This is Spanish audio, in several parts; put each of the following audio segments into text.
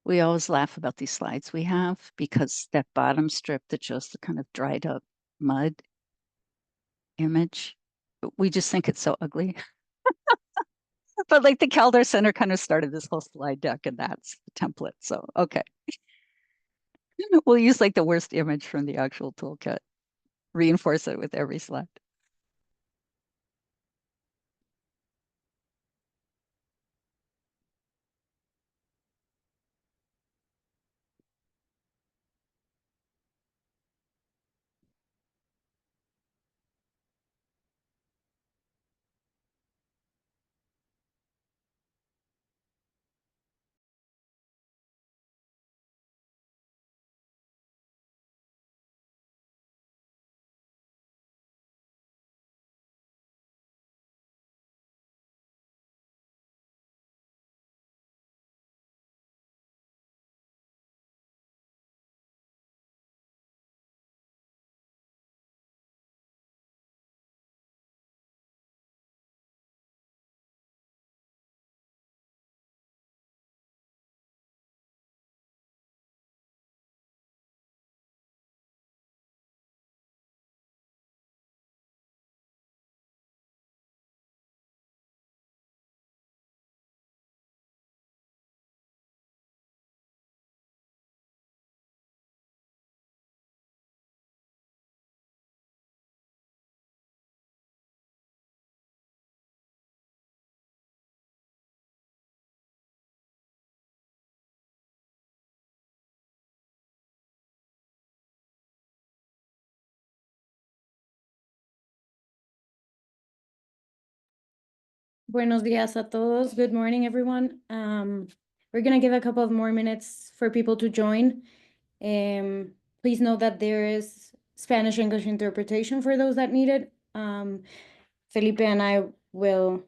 We always laugh about these slides we have because that bottom strip that shows the kind of dried up mud image, we just think it's so ugly. But like the Calder Center kind of started this whole slide deck, and that's the template. So, okay. We'll use like the worst image from the actual toolkit, reinforce it with every slide. Buenos días a todos. Good morning, everyone. We're going to give a couple of more minutes for people to join. Please note that there is Spanish-English interpretation for those that need it. Felipe and I will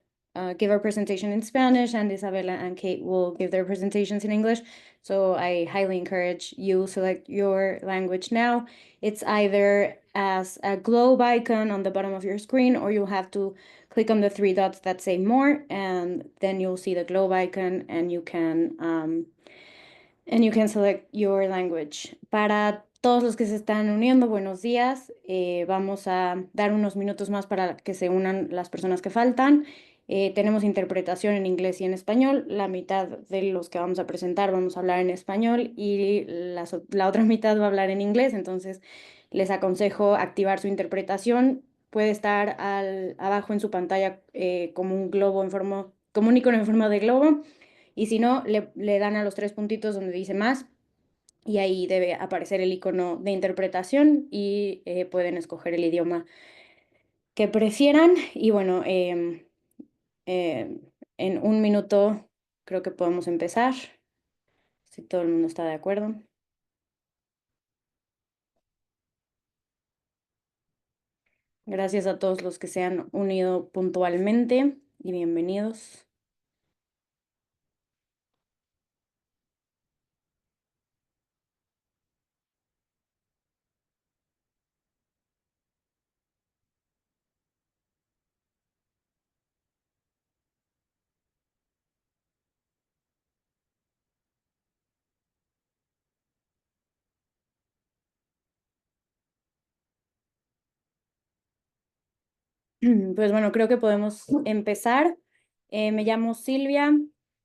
give our presentation in Spanish, and Isabella and Kate will give their presentations in English. So I highly encourage you select your language now. It's either as a globe icon on the bottom of your screen, or you'll have to click on the three dots that say more, and then you'll see the globe icon, and you can select your language. Para todos los que se están uniendo, buenos días. Vamos a dar unos minutos más para que se unan las personas que faltan. Tenemos interpretación en inglés y en español. La mitad de los que vamos a presentar vamos a hablar en español y la otra mitad va a hablar en inglés. Entonces, les aconsejo activar su interpretación. Puede estar abajo en su pantalla como un globo como un icono en forma de globo. Y si no, le dan a los tres puntitos donde dice más y ahí debe aparecer el icono de interpretación y pueden escoger el idioma que prefieran. Y bueno, en un minuto creo que podemos empezar, si todo el mundo está de acuerdo. Gracias a todos los que se han unido puntualmente y bienvenidos. Pues bueno, creo que podemos empezar. Me llamo Silvia,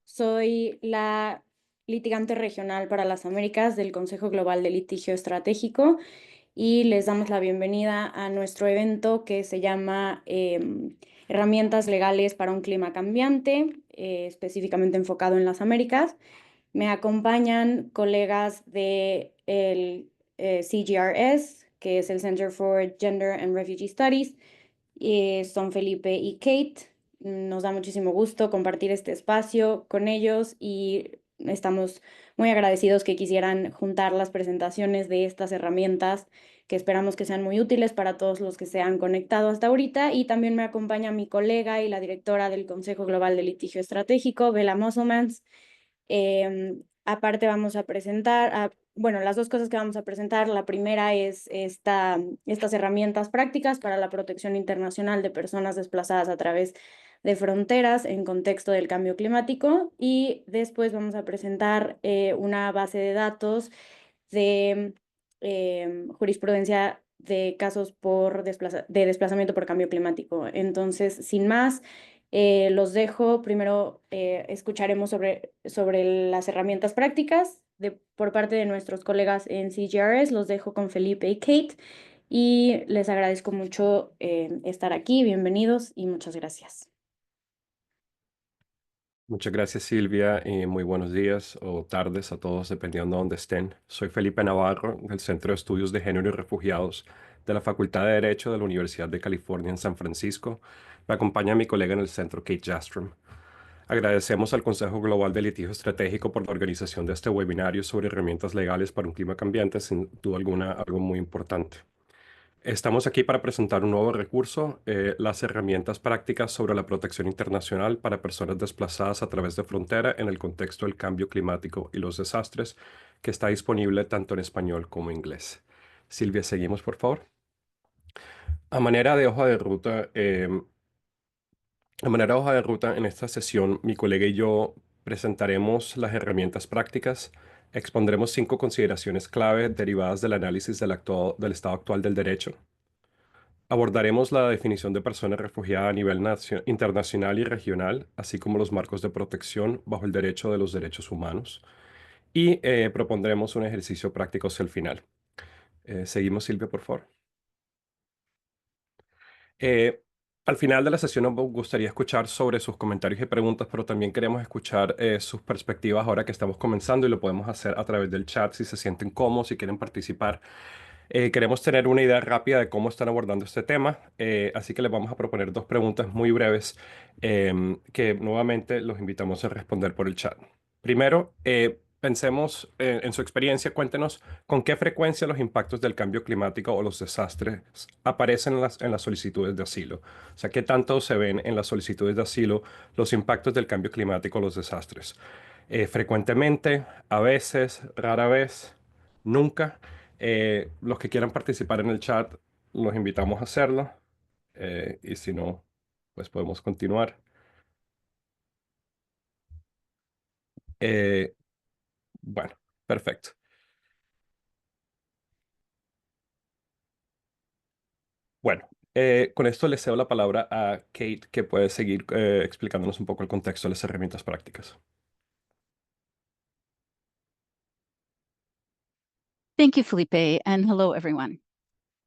soy la litigante regional para las Américas del Consejo Global de Litigio Estratégico y les damos la bienvenida a nuestro evento que se llama Herramientas Legales para un Clima Cambiante, específicamente enfocado en las Américas. Me acompañan colegas del CGRS, que es el Center for Gender and Refugee Studies. Son Felipe y Kate. Nos da muchísimo gusto compartir este espacio con ellos y estamos muy agradecidos que quisieran juntar las presentaciones de estas herramientas que esperamos que sean muy útiles para todos los que se han conectado hasta ahorita. Y también me acompaña mi colega y la directora del Consejo Global de Litigio Estratégico, Bella Musselmans. Aparte vamos a presentar, bueno, las dos cosas que vamos a presentar, la primera es estas herramientas prácticas para la protección internacional de personas desplazadas a través de fronteras en contexto del cambio climático, y después vamos a presentar una base de datos de jurisprudencia de casos de desplazamiento por cambio climático. Entonces, sin más, los dejo. Primero escucharemos sobre las herramientas prácticas por parte de nuestros colegas en CGRS. Los dejo con Felipe y Kate y les agradezco mucho estar aquí. Bienvenidos y muchas gracias. Muchas gracias, Silvia, y muy buenos días o tardes a todos, dependiendo de dónde estén. Soy Felipe Navarro, del Centro de Estudios de Género y Refugiados de la Facultad de Derecho de la Universidad de California en San Francisco. Me acompaña mi colega en el centro, Kate Jastrom. Agradecemos al Consejo Global de Litigio Estratégico por la organización de este webinario sobre herramientas legales para un clima cambiante, sin duda alguna algo muy importante. Estamos aquí para presentar un nuevo recurso, las herramientas prácticas sobre la protección internacional para personas desplazadas a través de frontera en el contexto del cambio climático y los desastres, que está disponible tanto en español como en inglés. Silvia, seguimos, por favor. A manera de hoja de ruta, en esta sesión, mi colega y yo presentaremos las herramientas prácticas, expondremos 5 consideraciones clave derivadas del análisis del estado actual del derecho. Abordaremos la definición de persona refugiada a nivel internacional y regional, así como los marcos de protección bajo el derecho de los derechos humanos. Y propondremos un ejercicio práctico hacia el final. Seguimos, Silvia, por favor. Eh, Al final de la sesión nos gustaría escuchar sobre sus comentarios y preguntas, pero también queremos escuchar sus perspectivas ahora que estamos comenzando y lo podemos hacer a través del chat si se sienten cómodos, si quieren participar. Queremos tener una idea rápida de cómo están abordando este tema, así que les vamos a proponer 2 preguntas muy breves que nuevamente los invitamos a responder por el chat. Primero, pensemos en su experiencia, cuéntenos con qué frecuencia los impactos del cambio climático o los desastres aparecen en las solicitudes de asilo. O sea, qué tanto se ven en las solicitudes de asilo los impactos del cambio climático o los desastres. Frecuentemente, a veces, rara vez, nunca. Los que quieran participar en el chat, los invitamos a hacerlo. Y si no, pues podemos continuar. Eh, bueno, perfecto. Bueno, con esto le cedo la palabra a Kate, que puede seguir explicándonos un poco el contexto de las herramientas prácticas. Thank you, Felipe, and hello, everyone.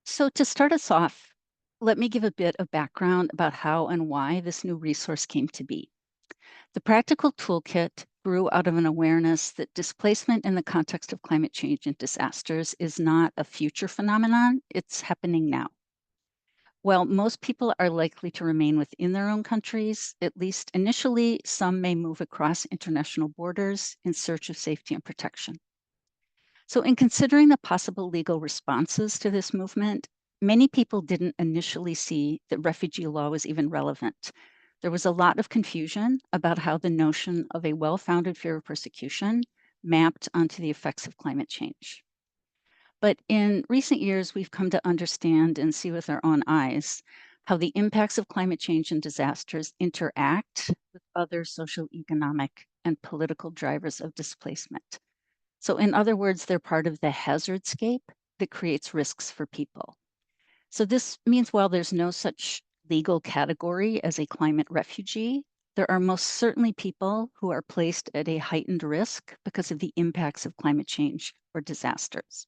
So to start us off, let me give a bit of background about how and why this new resource came to be. The Practical Toolkit grew out of an awareness that displacement in the context of climate change and disasters is not a future phenomenon, it's happening now. While most people are likely to remain within their own countries, at least initially, some may move across international borders in search of safety and protection. So, in considering the possible legal responses to this movement, many people didn't initially see that refugee law was even relevant. There was a lot of confusion about how the notion of a well founded fear of persecution mapped onto the effects of climate change. But in recent years, we've come to understand and see with our own eyes how the impacts of climate change and disasters interact with other social, economic, and political drivers of displacement. So, in other words, they're part of the hazardscape that creates risks for people. So, this means while there's no such legal category as a climate refugee, there are most certainly people who are placed at a heightened risk because of the impacts of climate change or disasters.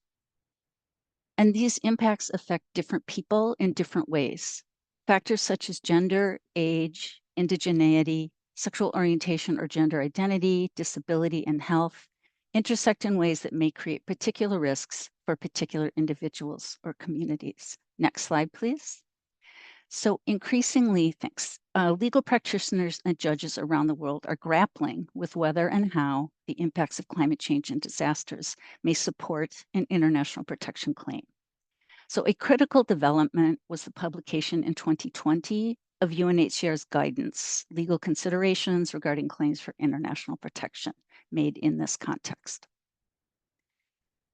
And these impacts affect different people in different ways. Factors such as gender, age, indigeneity, sexual orientation or gender identity, disability, and health intersect in ways that may create particular risks for particular individuals or communities. Next slide, please. So increasingly, legal practitioners and judges around the world are grappling with whether and how the impacts of climate change and disasters may support an international protection claim. So a critical development was the publication in 2020 of UNHCR's guidance, Legal Considerations Regarding Claims for International Protection, made in this context.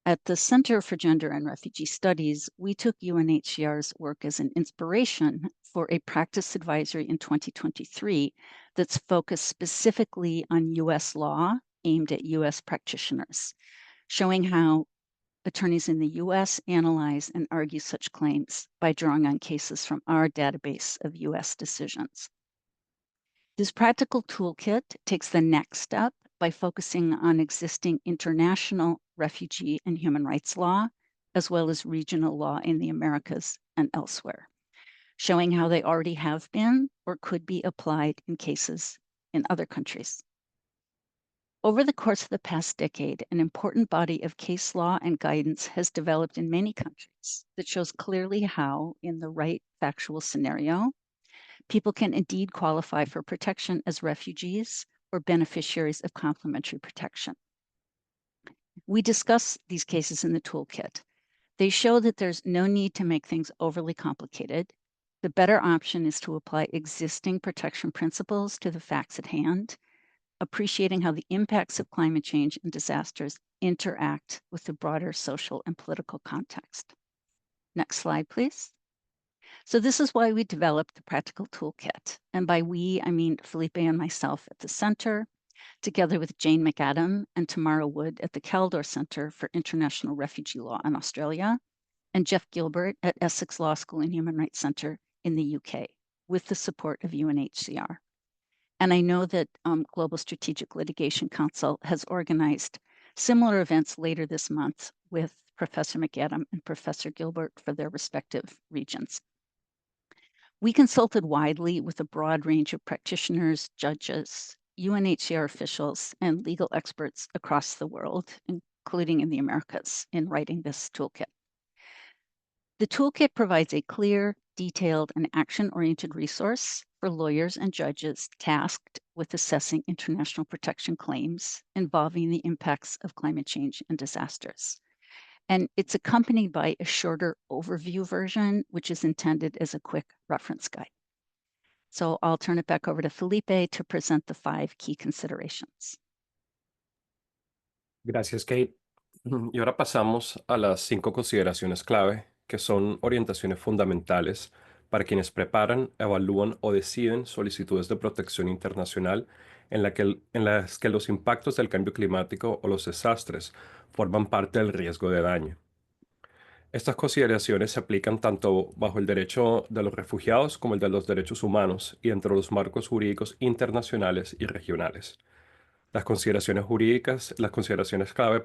At the Center for Gender and Refugee Studies, we took UNHCR's work as an inspiration for a practice advisory in 2023 that's focused specifically on US law aimed at US practitioners, showing how attorneys in the US analyze and argue such claims by drawing on cases from our database of US decisions. This practical toolkit takes the next step by focusing on existing international refugee and human rights law, as well as regional law in the Americas and elsewhere, showing how they already have been or could be applied in cases in other countries. Over the course of the past decade, an important body of case law and guidance has developed in many countries that shows clearly how, in the right factual scenario, people can indeed qualify for protection as refugees or beneficiaries of complementary protection. We discuss these cases in the toolkit. They show that there's no need to make things overly complicated. The better option is to apply existing protection principles to the facts at hand, appreciating how the impacts of climate change and disasters interact with the broader social and political context. Next slide, please. So this is why we developed the practical toolkit. And by we, I mean Felipe and myself at the center, together with Jane McAdam and Tamara Wood at the Caldor Center for International Refugee Law in Australia, and Jeff Gilbert at Essex Law School and Human Rights Center in the UK, with the support of UNHCR. And I know that Global Strategic Litigation Council has organized similar events later this month with Professor McAdam and Professor Gilbert for their respective regions. We consulted widely with a broad range of practitioners, judges, UNHCR officials, and legal experts across the world, including in the Americas, in writing this toolkit. The toolkit provides a clear, detailed, and action-oriented resource for lawyers and judges tasked with assessing international protection claims involving the impacts of climate change and disasters. And it's accompanied by a shorter overview version, which is intended as a quick reference guide. So I'll turn it back over to Felipe to present the 5 key considerations. Gracias, Kate. Y ahora pasamos a las 5 consideraciones clave, que son orientaciones fundamentales para quienes preparan, evalúan o deciden solicitudes de protección internacional en las que los impactos del cambio climático o los desastres forman parte del riesgo de daño. Estas consideraciones se aplican tanto bajo el derecho de los refugiados como el de los derechos humanos y entre los marcos jurídicos internacionales y regionales. Las consideraciones clave,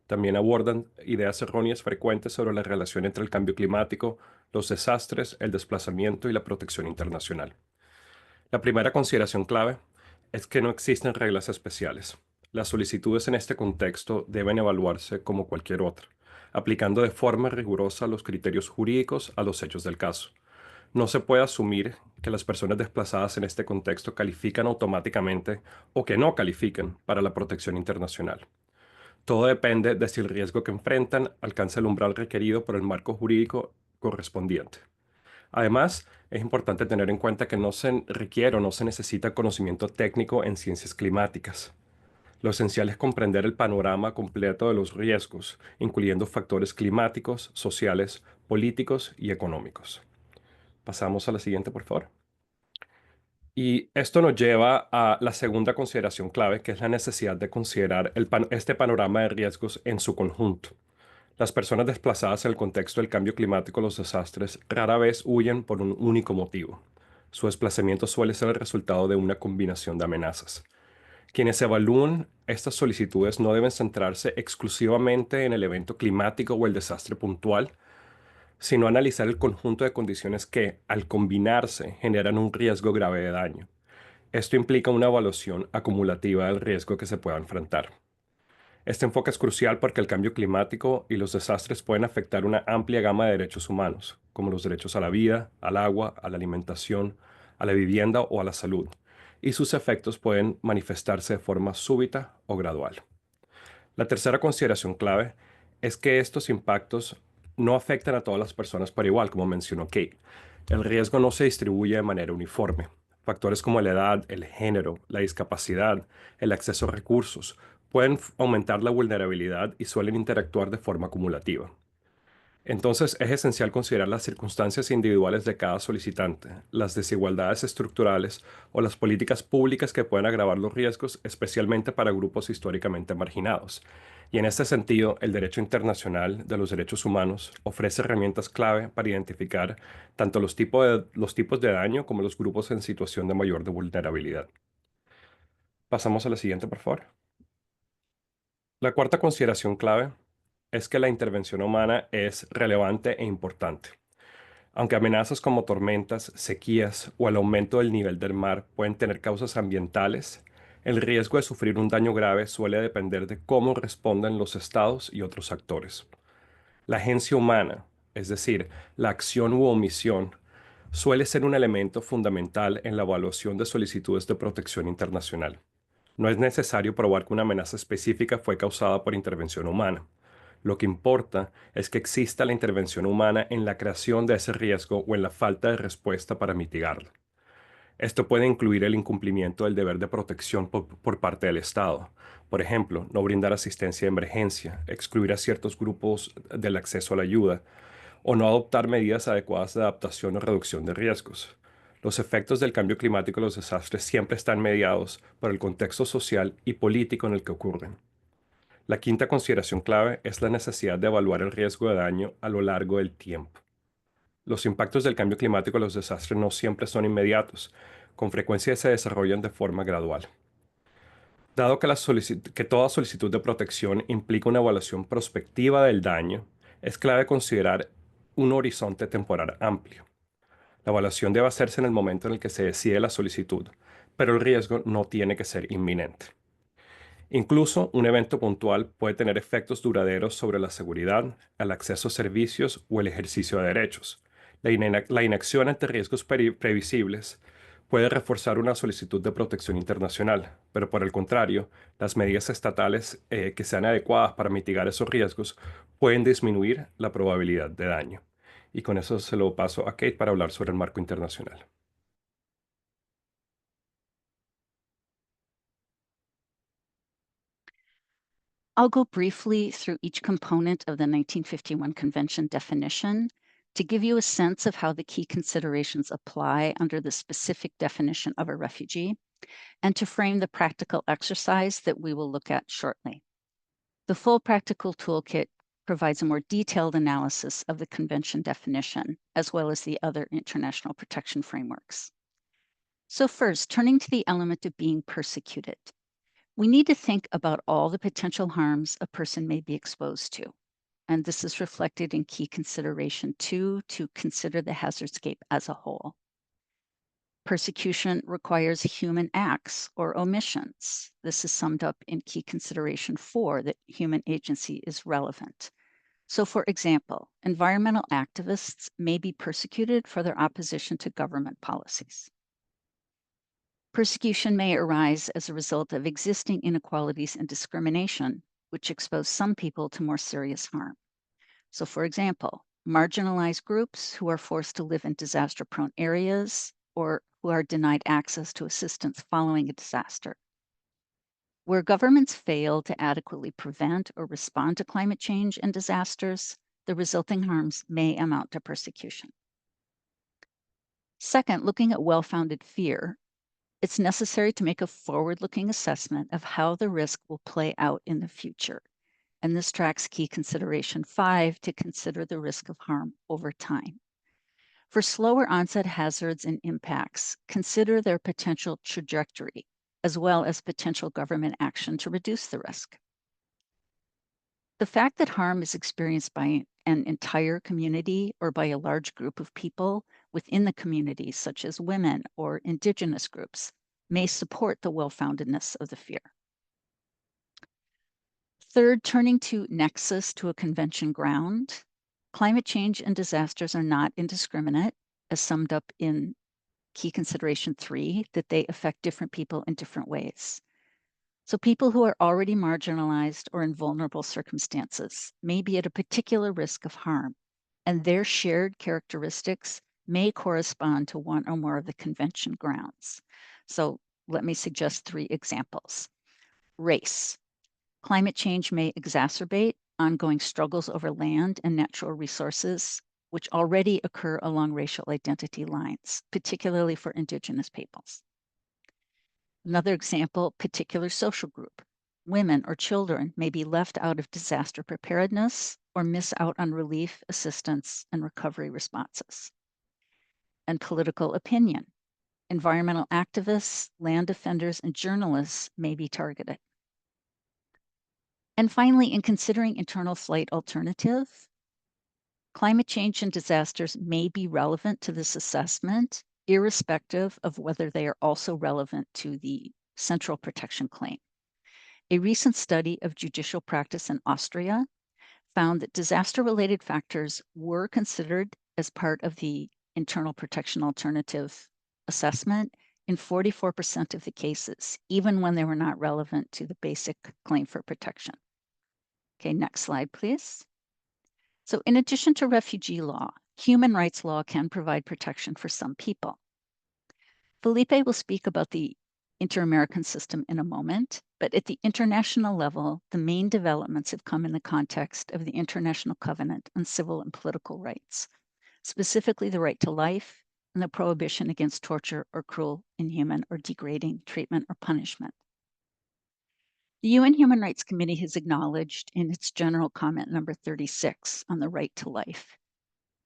también abordan ideas erróneas frecuentes sobre la relación entre el cambio climático, los desastres, el desplazamiento y la protección internacional. La primera consideración clave es que no existen reglas especiales. Las solicitudes en este contexto deben evaluarse como cualquier otra, aplicando de forma rigurosa los criterios jurídicos a los hechos del caso. No se puede asumir que las personas desplazadas en este contexto califican automáticamente o que no califican para la protección internacional. Todo depende de si el riesgo que enfrentan alcanza el umbral requerido por el marco jurídico correspondiente. Además, es importante tener en cuenta que no se requiere o no se necesita conocimiento técnico en ciencias climáticas. Lo esencial es comprender el panorama completo de los riesgos, incluyendo factores climáticos, sociales, políticos y económicos. Pasamos a la siguiente, por favor. Y esto nos lleva a la segunda consideración clave, que es la necesidad de considerar este panorama de riesgos en su conjunto. Las personas desplazadas en el contexto del cambio climático o los desastres rara vez huyen por un único motivo. Su desplazamiento suele ser el resultado de una combinación de amenazas. Quienes evalúan estas solicitudes no deben centrarse exclusivamente en el evento climático o el desastre puntual, sino analizar el conjunto de condiciones que, al combinarse, generan un riesgo grave de daño. Esto implica una evaluación acumulativa del riesgo que se pueda enfrentar. Este enfoque es crucial porque el cambio climático y los desastres pueden afectar una amplia gama de derechos humanos, como los derechos a la vida, al agua, a la alimentación, a la vivienda o a la salud, y sus efectos pueden manifestarse de forma súbita o gradual. La tercera consideración clave es que estos impactos no afectan a todas las personas por igual, como mencionó Kate. El riesgo no se distribuye de manera uniforme. Factores como la edad, el género, la discapacidad, el acceso a recursos pueden aumentar la vulnerabilidad y suelen interactuar de forma acumulativa. Entonces, es esencial considerar las circunstancias individuales de cada solicitante, las desigualdades estructurales o las políticas públicas que pueden agravar los riesgos, especialmente para grupos históricamente marginados. Y en este sentido, el derecho internacional de los derechos humanos ofrece herramientas clave para identificar tanto los tipos de daño como los grupos en situación de mayor vulnerabilidad. Pasamos a la siguiente, por favor. La cuarta consideración clave es que la intervención humana es relevante e importante. Aunque amenazas como tormentas, sequías o el aumento del nivel del mar pueden tener causas ambientales, el riesgo de sufrir un daño grave suele depender de cómo respondan los estados y otros actores. La agencia humana, es decir, la acción u omisión, suele ser un elemento fundamental en la evaluación de solicitudes de protección internacional. No es necesario probar que una amenaza específica fue causada por intervención humana. Lo que importa es que exista la intervención humana en la creación de ese riesgo o en la falta de respuesta para mitigarlo. Esto puede incluir el incumplimiento del deber de protección por parte del Estado. Por ejemplo, no brindar asistencia de emergencia, excluir a ciertos grupos del acceso a la ayuda, o no adoptar medidas adecuadas de adaptación o reducción de riesgos. Los efectos del cambio climático y los desastres siempre están mediados por el contexto social y político en el que ocurren. La quinta consideración clave es la necesidad de evaluar el riesgo de daño a lo largo del tiempo. Los impactos del cambio climático y los desastres no siempre son inmediatos, con frecuencia se desarrollan de forma gradual. Dado que toda solicitud de protección implica una evaluación prospectiva del daño, es clave considerar un horizonte temporal amplio. La evaluación debe hacerse en el momento en el que se decide la solicitud, pero el riesgo no tiene que ser inminente. Incluso un evento puntual puede tener efectos duraderos sobre la seguridad, el acceso a servicios o el ejercicio de derechos. La inacción ante riesgos previsibles puede reforzar una solicitud de protección internacional, pero por el contrario, las medidas estatales que sean adecuadas para mitigar esos riesgos pueden disminuir la probabilidad de daño. Y con eso se lo paso a Kate para hablar sobre el marco internacional. I'll go briefly through each component of the 1951 Convention definition to give you a sense of how the key considerations apply under the specific definition of a refugee, and to frame the practical exercise that we will look at shortly. The full practical toolkit provides a more detailed analysis of the Convention definition, as well as the other international protection frameworks. So first, turning to the element of being persecuted. We need to think about all the potential harms a person may be exposed to. And this is reflected in key consideration 2, to consider the hazardscape as a whole. Persecution requires human acts or omissions. This is summed up in key consideration 4, that human agency is relevant. So for example, environmental activists may be persecuted for their opposition to government policies. Persecution may arise as a result of existing inequalities and discrimination, which expose some people to more serious harm. So for example, marginalized groups who are forced to live in disaster-prone areas or who are denied access to assistance following a disaster. Where governments fail to adequately prevent or respond to climate change and disasters, the resulting harms may amount to persecution. Second, looking at well-founded fear, it's necessary to make a forward-looking assessment of how the risk will play out in the future. And this tracks key consideration 5, to consider the risk of harm over time. For slower onset hazards and impacts, consider their potential trajectory, as well as potential government action to reduce the risk. The fact that harm is experienced by an entire community or by a large group of people within the community, such as women or indigenous groups, may support the well-foundedness of the fear. Third, turning to nexus to a convention ground, climate change and disasters are not indiscriminate, as summed up in key consideration 3, that they affect different people in different ways. So people who are already marginalized or in vulnerable circumstances may be at a particular risk of harm, and their shared characteristics may correspond to one or more of the convention grounds. So let me suggest 3 examples. Race. Climate change may exacerbate ongoing struggles over land and natural resources, which already occur along racial identity lines, particularly for Indigenous peoples. Another example, particular social group. Women or children may be left out of disaster preparedness or miss out on relief, assistance, and recovery responses. And political opinion. Environmental activists, land defenders, and journalists may be targeted. And finally, in considering internal flight alternative, climate change and disasters may be relevant to this assessment, irrespective of whether they are also relevant to the central protection claim. A recent study of judicial practice in Austria found that disaster-related factors were considered as part of the internal protection alternative assessment in 44% of the cases, even when they were not relevant to the basic claim for protection. Okay, next slide, please. So in addition to refugee law, human rights law can provide protection for some people. Felipe will speak about the Inter-American system in a moment, but at the international level, the main developments have come in the context of the International Covenant on Civil and Political Rights, specifically the right to life and the prohibition against torture or cruel, inhuman, or degrading treatment or punishment. The UN Human Rights Committee has acknowledged in its general comment number 36 on the right to life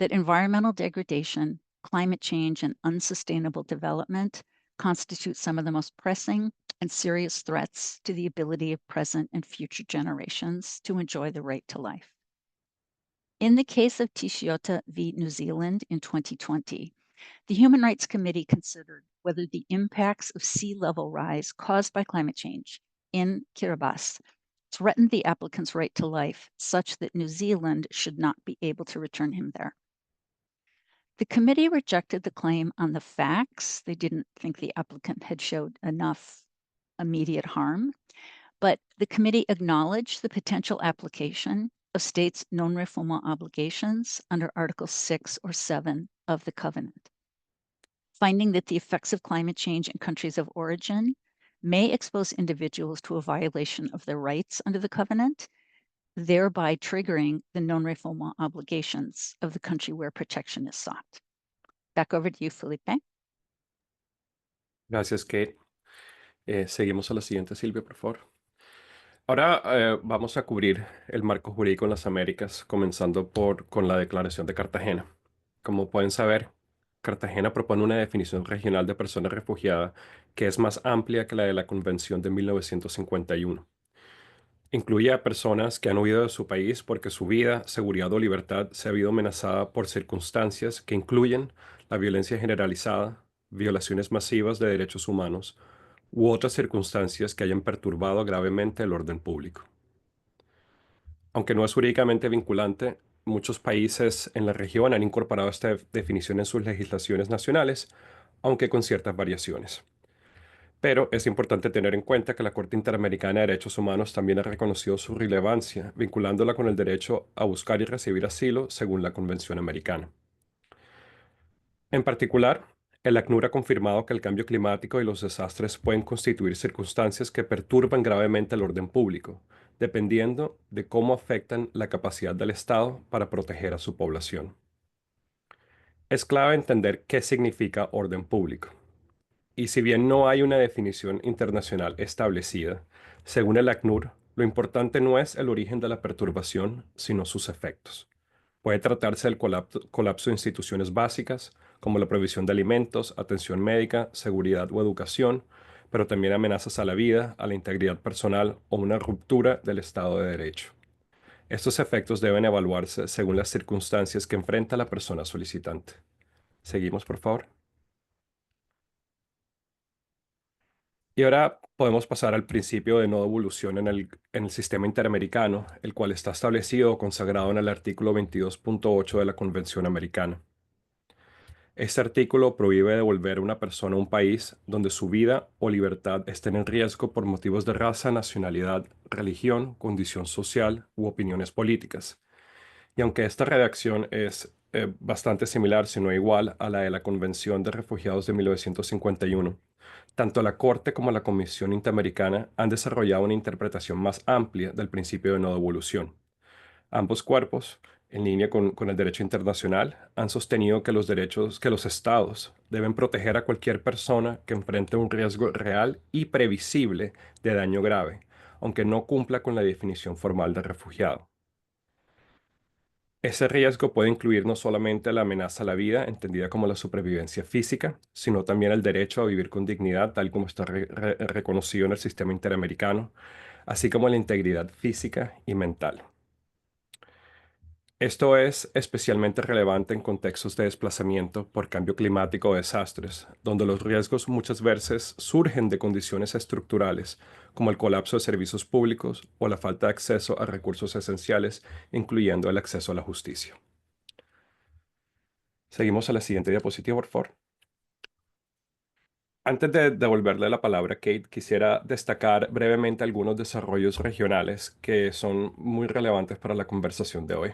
that environmental degradation, climate change, and unsustainable development constitute some of the most pressing and serious threats to the ability of present and future generations to enjoy the right to life. In the case of Tishiota v. New Zealand in 2020, the Human Rights Committee considered whether the impacts of sea level rise caused by climate change in Kiribati threatened the applicant's right to life such that New Zealand should not be able to return him there. The committee rejected the claim on the facts. They didn't think the applicant had showed enough immediate harm, but the committee acknowledged the potential application of states' non-refoulement obligations under Article 6 or 7 of the Covenant, finding that the effects of climate change in countries of origin may expose individuals to a violation of their rights under the Covenant, thereby triggering the non-refoulement obligations of the country where protection is sought. Back over to you, Felipe. Gracias, Kate. Seguimos a la siguiente, Silvia, por favor. Ahora vamos a cubrir el marco jurídico en las Américas, comenzando con la Declaración de Cartagena. Como pueden saber, Cartagena propone una definición regional de persona refugiada que es más amplia que la de la Convención de 1951. Incluye a personas que han huido de su país porque su vida, seguridad o libertad se ha visto amenazada por circunstancias que incluyen la violencia generalizada, violaciones masivas de derechos humanos u otras circunstancias que hayan perturbado gravemente el orden público. Aunque no es jurídicamente vinculante, muchos países en la región han incorporado esta definición en sus legislaciones nacionales, aunque con ciertas variaciones. Pero es importante tener en cuenta que la Corte Interamericana de Derechos Humanos también ha reconocido su relevancia, vinculándola con el derecho a buscar y recibir asilo según la Convención Americana. En particular, el ACNUR ha confirmado que el cambio climático y los desastres pueden constituir circunstancias que perturban gravemente el orden público, dependiendo de cómo afectan la capacidad del Estado para proteger a su población. Es clave entender qué significa orden público. Y si bien no hay una definición internacional establecida, según el ACNUR, lo importante no es el origen de la perturbación, sino sus efectos. Puede tratarse del colapso de instituciones básicas, como la provisión de alimentos, atención médica, seguridad o educación, pero también amenazas a la vida, a la integridad personal o una ruptura del Estado de Derecho. Estos efectos deben evaluarse según las circunstancias que enfrenta la persona solicitante. Seguimos, por favor. Y ahora podemos pasar al principio de no devolución en el sistema interamericano, el cual está establecido o consagrado en el artículo 22.8 de la Convención Americana. Este artículo prohíbe devolver a una persona a un país donde su vida o libertad estén en riesgo por motivos de raza, nacionalidad, religión, condición social u opiniones políticas. Y aunque esta redacción es bastante similar, si no igual, a la de la Convención de Refugiados de 1951, Tanto la Corte como la Comisión Interamericana han desarrollado una interpretación más amplia del principio de no devolución. Ambos cuerpos, en línea con el derecho internacional, han sostenido que los estados deben proteger a cualquier persona que enfrente un riesgo real y previsible de daño grave, aunque no cumpla con la definición formal de refugiado. Ese riesgo puede incluir no solamente la amenaza a la vida, entendida como la supervivencia física, sino también el derecho a vivir con dignidad, tal como está reconocido en el sistema interamericano, así como la integridad física y mental. Esto es especialmente relevante en contextos de desplazamiento por cambio climático o desastres, donde los riesgos muchas veces surgen de condiciones estructurales, como el colapso de servicios públicos o la falta de acceso a recursos esenciales, incluyendo el acceso a la justicia. Seguimos a la siguiente diapositiva, por favor. Antes de devolverle la palabra a Kate, quisiera destacar brevemente algunos desarrollos regionales que son muy relevantes para la conversación de hoy.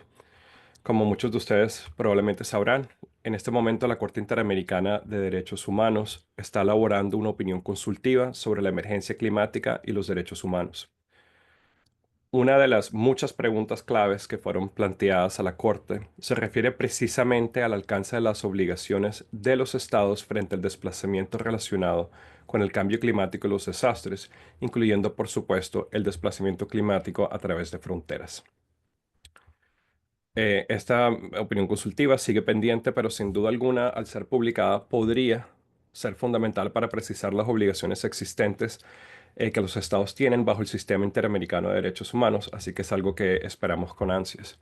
Como muchos de ustedes probablemente sabrán, en este momento la Corte Interamericana de Derechos Humanos está elaborando una opinión consultiva sobre la emergencia climática y los derechos humanos. Una de las muchas preguntas claves que fueron planteadas a la Corte se refiere precisamente al alcance de las obligaciones de los estados frente al desplazamiento relacionado con el cambio climático y los desastres, incluyendo, por supuesto, el desplazamiento climático a través de fronteras. Esta opinión consultiva sigue pendiente, pero sin duda alguna, al ser publicada, podría ser fundamental para precisar las obligaciones existentes que los estados tienen bajo el sistema interamericano de derechos humanos, así que es algo que esperamos con ansias.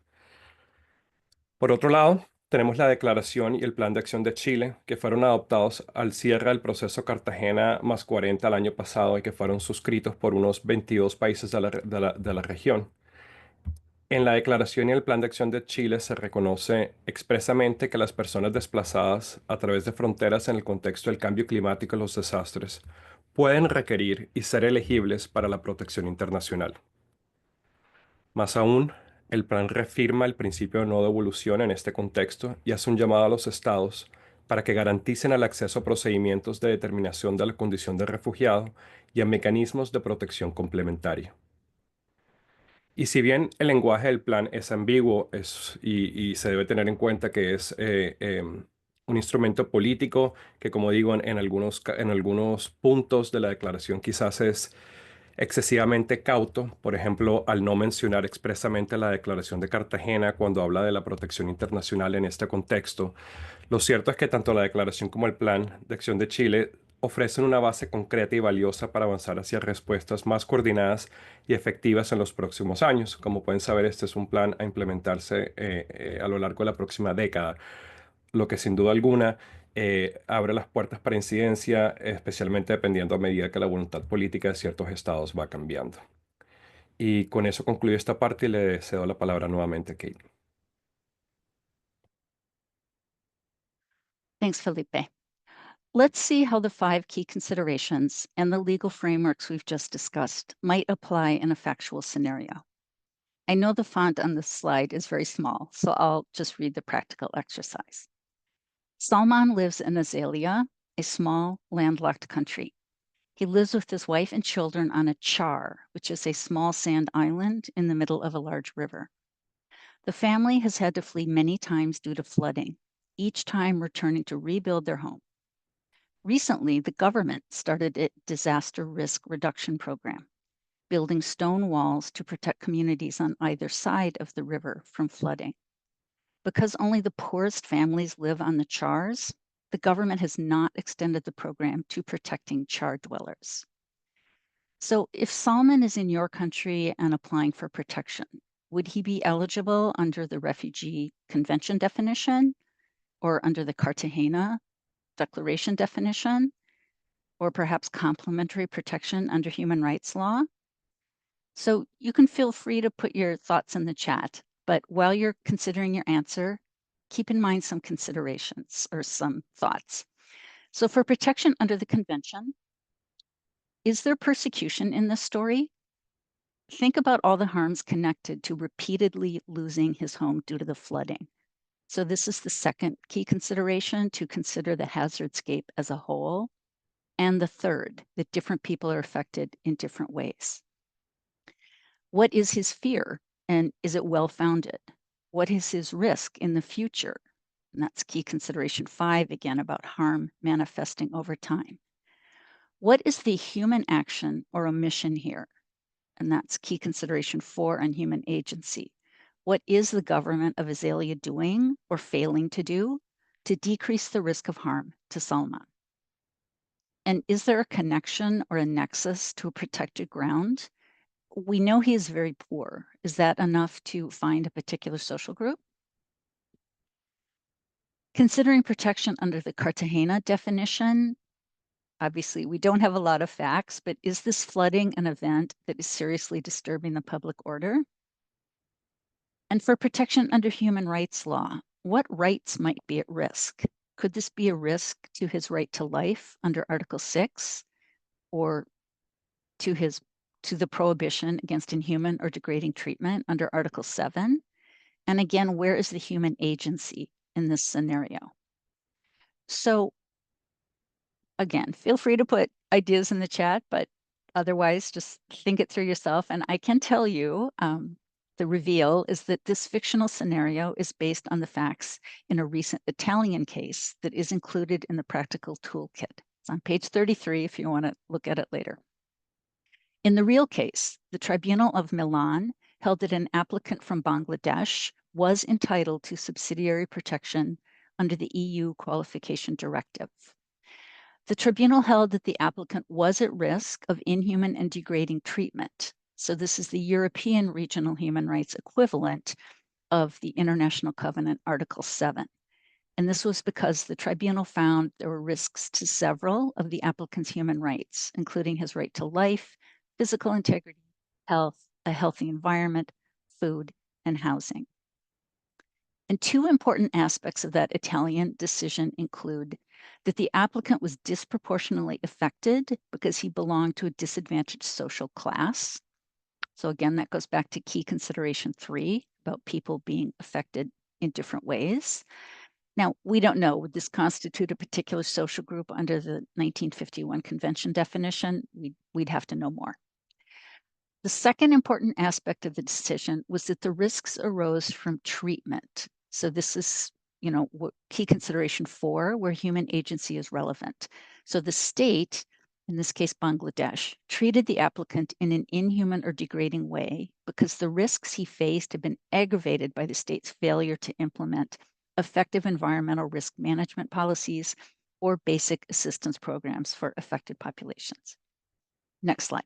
Por otro lado, tenemos la Declaración y el Plan de Acción de Chile, que fueron adoptados al cierre del proceso Cartagena más 40 el año pasado y que fueron suscritos por unos 22 países de la región. En la Declaración y el Plan de Acción de Chile se reconoce expresamente que las personas desplazadas a través de fronteras en el contexto del cambio climático y los desastres pueden requerir y ser elegibles para la protección internacional. Más aún, el plan reafirma el principio de no devolución en este contexto y hace un llamado a los estados para que garanticen el acceso a procedimientos de determinación de la condición de refugiado y a mecanismos de protección complementaria. Y si bien el lenguaje del plan es ambiguo y se debe tener en cuenta que es un instrumento político que, como digo, en algunos puntos de la declaración quizás es excesivamente cauto, por ejemplo, al no mencionar expresamente la Declaración de Cartagena cuando habla de la protección internacional en este contexto. Lo cierto es que tanto la declaración como el Plan de Acción de Chile ofrecen una base concreta y valiosa para avanzar hacia respuestas más coordinadas y efectivas en los próximos años. Como pueden saber, este es un plan a implementarse a lo largo de la próxima década, lo que sin duda alguna abre las puertas para incidencia, especialmente dependiendo a medida que la voluntad política de ciertos estados va cambiando. Y con eso concluyo esta parte y le cedo la palabra nuevamente a Kate. Thanks, Felipe. Let's see how the 5 key considerations and the legal frameworks we've just discussed might apply in a factual scenario. I know the font on this slide is very small, so I'll just read the practical exercise. Salman lives in Azalea, a small landlocked country. He lives with his wife and children on a char, which is a small sand island in the middle of a large river. The family has had to flee many times due to flooding, each time returning to rebuild their home. Recently, the government started a disaster risk reduction program, building stone walls to protect communities on either side of the river from flooding. Because only the poorest families live on the chars, the government has not extended the program to protecting char dwellers. So if Salman is in your country and applying for protection, would he be eligible under the Refugee Convention definition or under the Cartagena Declaration definition, or perhaps complementary protection under human rights law? So you can feel free to put your thoughts in the chat, but while you're considering your answer, keep in mind some considerations or some thoughts. So for protection under the convention, is there persecution in this story? Think about all the harms connected to repeatedly losing his home due to the flooding. So this is the second key consideration, to consider the hazardscape as a whole. and the third, that different people are affected in different ways. What is his fear, and is it well-founded? What is his risk in the future? And that's key consideration 5, again, about harm manifesting over time. What is the human action or omission here? And that's key consideration 4 on human agency. What is the government of Azalea doing or failing to do to decrease the risk of harm to Salman? And is there a connection or a nexus to a protected ground? We know he is very poor. Is that enough to find a particular social group? Considering protection under the Cartagena definition, obviously we don't have a lot of facts, but is this flooding an event that is seriously disturbing the public order? And for protection under human rights law, what rights might be at risk? Could this be a risk to his right to life under Article 6, or to the prohibition against inhuman or degrading treatment under Article 7? And again, where is the human agency in this scenario? So again, feel free to put ideas in the chat, but otherwise just think it through yourself. And I can tell you, the reveal is that this fictional scenario is based on the facts in a recent Italian case that is included in the practical toolkit. It's on page 33 if you want to look at it later. In the real case, the Tribunal of Milan held that an applicant from Bangladesh was entitled to subsidiary protection under the EU Qualification Directive. The tribunal held that the applicant was at risk of inhuman and degrading treatment. So this is the European Regional Human Rights equivalent of the International Covenant Article 7. And this was because the tribunal found there were risks to several of the applicant's human rights, including his right to life, physical integrity, health, a healthy environment, food, and housing. And two important aspects of that Italian decision include that the applicant was disproportionately affected because he belonged to a disadvantaged social class. So again, that goes back to key consideration 3 about people being affected in different ways. Now, we don't know, would this constitute a particular social group under the 1951 convention definition? We'd have to know more. The second important aspect of the decision was that the risks arose from treatment. So this is, key consideration 4, where human agency is relevant. So the state, in this case Bangladesh, treated the applicant in an inhuman or degrading way because the risks he faced had been aggravated by the state's failure to implement effective environmental risk management policies or basic assistance programs for affected populations. Next slide.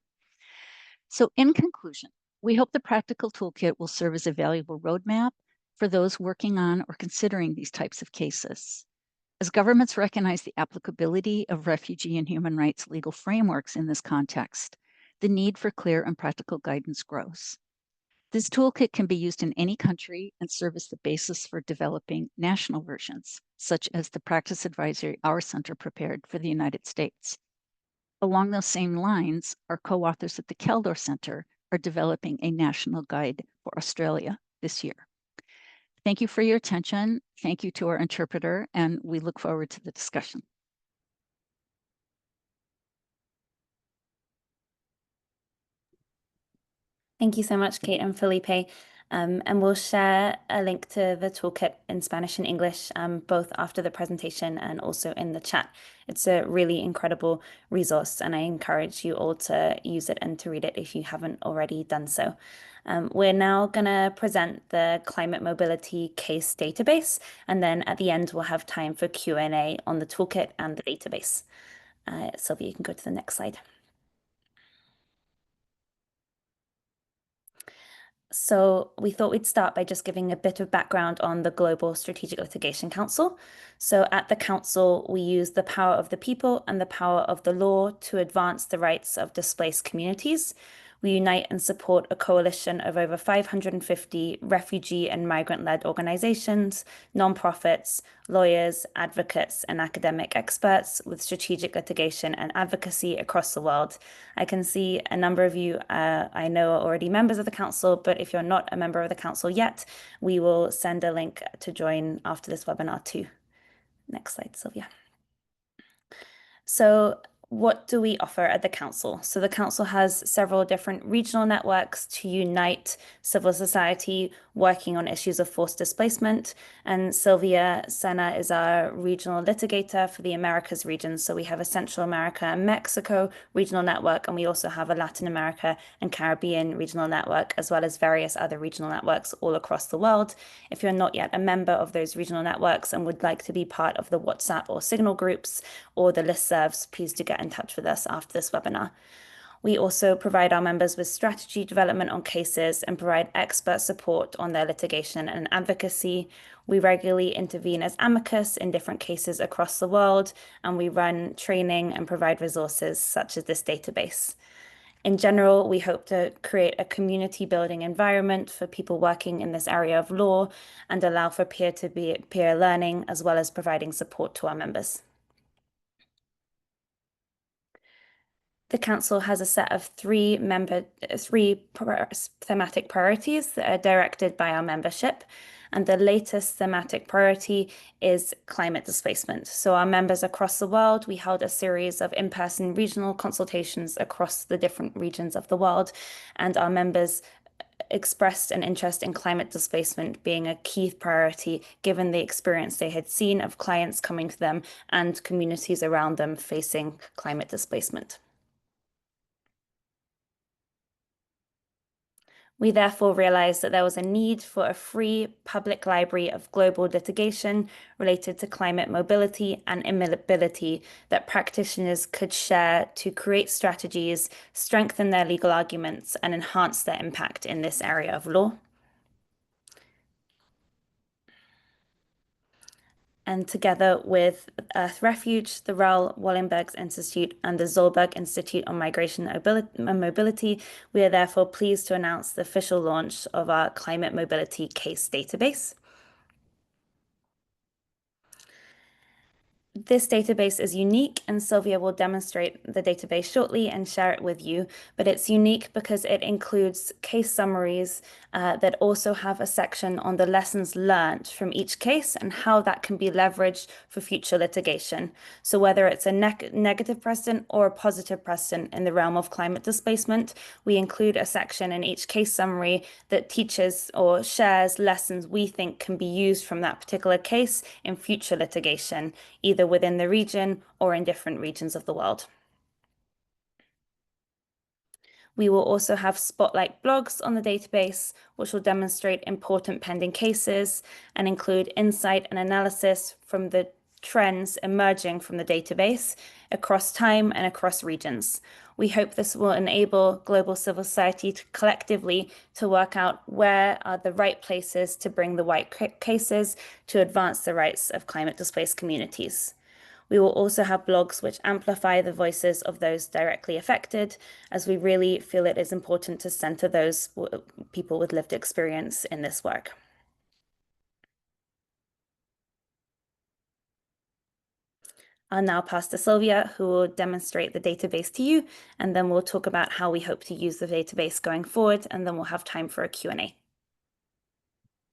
So in conclusion, we hope the practical toolkit will serve as a valuable roadmap for those working on or considering these types of cases. As governments recognize the applicability of refugee and human rights legal frameworks in this context, the need for clear and practical guidance grows. This toolkit can be used in any country and serve as the basis for developing national versions, such as the practice advisory our center prepared for the United States. Along those same lines, our co-authors at the Keldor Center are developing a national guide for Australia this year. Thank you for your attention. Thank you to our interpreter, and we look forward to the discussion. Thank you so much, Kate and Felipe. And we'll share a link to the toolkit in Spanish and English, both after the presentation and also in the chat. It's a really incredible resource, and I encourage you all to use it and to read it if you haven't already done so. We're now going to present the climate mobility case database, and then at the end, we'll have time for Q&A on the toolkit and the database. Sylvia, you can go to the next slide. So we thought we'd start by just giving a bit of background on the Global Strategic Litigation Council. So at the council, we use the power of the people and the power of the law to advance the rights of displaced communities. We unite and support a coalition of over 550 refugee and migrant-led organizations, nonprofits, lawyers, advocates, and academic experts with strategic litigation and advocacy across the world. I can see a number of you I know are already members of the council, but if you're not a member of the council yet, we will send a link to join after this webinar too. Next slide, Sylvia. So what do we offer at the council? So the council has several different regional networks to unite civil society working on issues of forced displacement. And Sylvia Sena is our regional litigator for the Americas region. So we have a Central America and Mexico regional network, and we also have a Latin America and Caribbean regional network, as well as various other regional networks all across the world. If you're not yet a member of those regional networks and would like to be part of the WhatsApp or Signal groups or the listservs, please do get in touch with us after this webinar. We also provide our members with strategy development on cases and provide expert support on their litigation and advocacy. We regularly intervene as amicus in different cases across the world, and we run training and provide resources such as this database. In general, we hope to create a community building environment for people working in this area of law and allow for peer-to-peer learning, as well as providing support to our members. The council has a set of three thematic priorities that are directed by our membership. And the latest thematic priority is climate displacement. So our members across the world, we held a series of in-person regional consultations across the different regions of the world. And our members expressed an interest in climate displacement being a key priority, given the experience they had seen of clients coming to them and communities around them facing climate displacement. We therefore realized that there was a need for a free public library of global litigation related to climate mobility and immobility that practitioners could share to create strategies, strengthen their legal arguments, and enhance their impact in this area of law. And together with Earth Refuge, the Raoul Wallenberg Institute, and the Zolberg Institute on Migration and Mobility, we are therefore pleased to announce the official launch of our climate mobility case database. This database is unique, and Sylvia will demonstrate the database shortly and share it with you, but it's unique because it includes case summaries that also have a section on the lessons learned from each case and how that can be leveraged for future litigation. So whether it's a negative precedent or a positive precedent in the realm of climate displacement, we include a section in each case summary that teaches or shares lessons we think can be used from that particular case in future litigation, either within the region or in different regions of the world. We will also have spotlight blogs on the database, which will demonstrate important pending cases and include insight and analysis from the trends emerging from the database across time and across regions. We hope this will enable global civil society to collectively to work out where are the right places to bring the right cases to advance the rights of climate displaced communities. We will also have blogs which amplify the voices of those directly affected, as we really feel it is important to center those people with lived experience in this work. I'll now pass to Sylvia, who will demonstrate the database to you, and then we'll talk about how we hope to use the database going forward, and then we'll have time for a Q&A.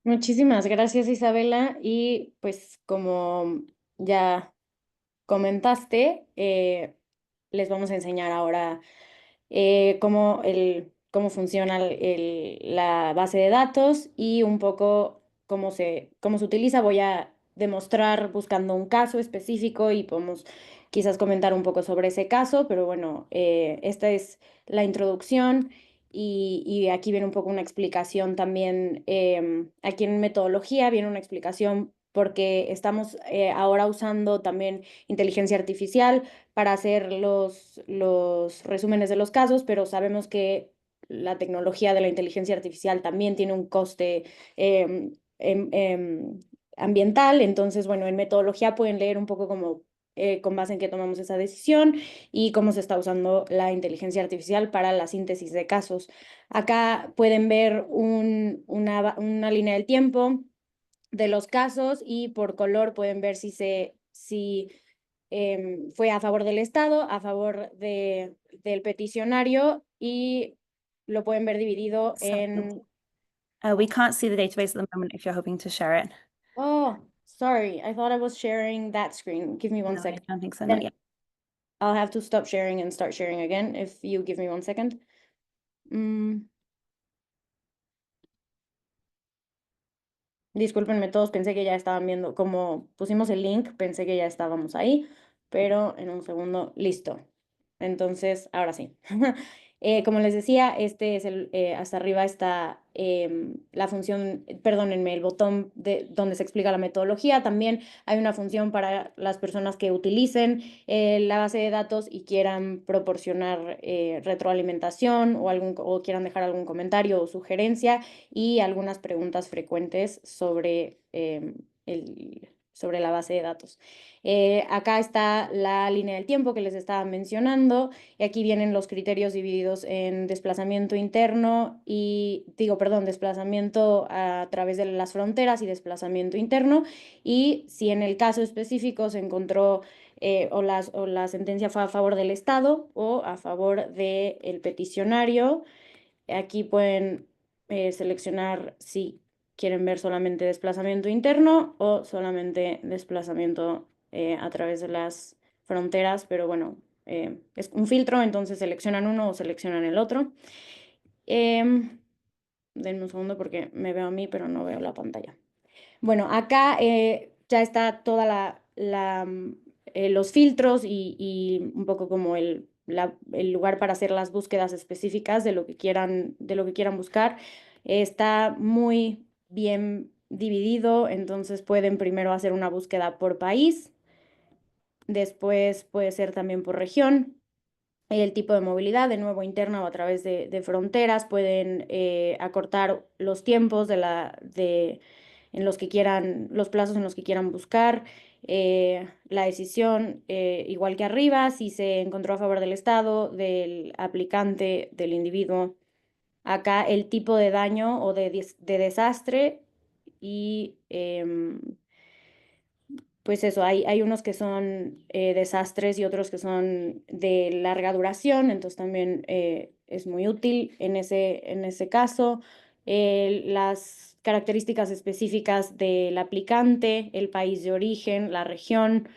Muchísimas gracias, Isabela. Y pues como ya comentaste, les vamos a enseñar ahora cómo funciona la base de datos y un poco cómo se utiliza. Voy a demostrar buscando un caso específico y podemos quizás comentar un poco sobre ese caso, pero bueno, esta es la introducción y aquí viene un poco una explicación también. Aquí en metodología viene una explicación porque estamos ahora usando también inteligencia artificial para hacer los resúmenes de los casos, pero sabemos que la tecnología de la inteligencia artificial también tiene un coste ambiental. Entonces, bueno, en metodología pueden leer un poco como con base en qué tomamos esa decisión y cómo se está usando la inteligencia artificial para la síntesis de casos. Acá pueden ver una línea del tiempo de los casos y por color pueden ver si fue a favor del Estado, a favor del peticionario, y lo pueden ver dividido en... We can't see the database at the moment if you're hoping to share it. Oh, sorry, I thought I was sharing that screen. Give me one No, second. I don't think so, not yet. I'll have to stop sharing and start sharing again if you give me 1 second. Discúlpenme todos, pensé que ya estaban viendo, como pusimos el link, pensé que ya estábamos ahí, pero en un segundo, listo. Entonces, ahora sí. Como les decía, este es hasta arriba está la función, perdónenme, el botón donde se explica la metodología. También hay una función para las personas que utilicen la base de datos y quieran proporcionar retroalimentación o quieran dejar algún comentario o sugerencia y algunas preguntas frecuentes sobre la base de datos. Acá está la línea del tiempo que les estaba mencionando y aquí vienen los criterios divididos en desplazamiento interno desplazamiento a través de las fronteras y desplazamiento interno, y si en el caso específico se encontró o la sentencia fue a favor del Estado o a favor del peticionario. Aquí pueden seleccionar si quieren ver solamente desplazamiento interno o solamente desplazamiento a través de las fronteras, pero bueno, es un filtro, entonces seleccionan uno o seleccionan el otro. Denme un segundo porque me veo a mí, pero no veo la pantalla. Bueno, acá ya está toda los filtros y un poco como el lugar para hacer las búsquedas específicas de lo que quieran buscar. Está muy bien dividido, entonces pueden primero hacer una búsqueda por país, después puede ser también por región. El tipo de movilidad, de nuevo interna o a través de fronteras, pueden acortar los tiempos en los que quieran, los plazos en los que quieran buscar. La decisión, igual que arriba, si se encontró a favor del Estado, del aplicante, del individuo. Acá el tipo de daño o de desastre y pues eso, hay unos que son desastres y otros que son de larga duración, entonces también es muy útil en ese caso. Las características específicas del aplicante, el país de origen, la región.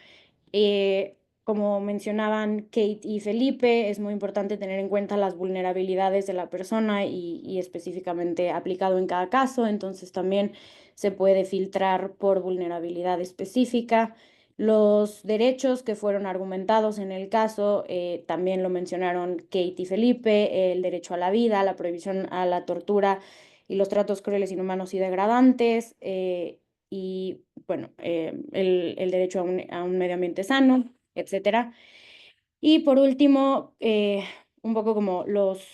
Como mencionaban Kate y Felipe, es muy importante tener en cuenta las vulnerabilidades de la persona y específicamente aplicado en cada caso, entonces también se puede filtrar por vulnerabilidad específica. Los derechos que fueron argumentados en el caso, también lo mencionaron Kate y Felipe, el derecho a la vida, la prohibición a la tortura y los tratos crueles, inhumanos y degradantes, y bueno, el derecho a un medio ambiente sano, etc. Y por último, un poco como los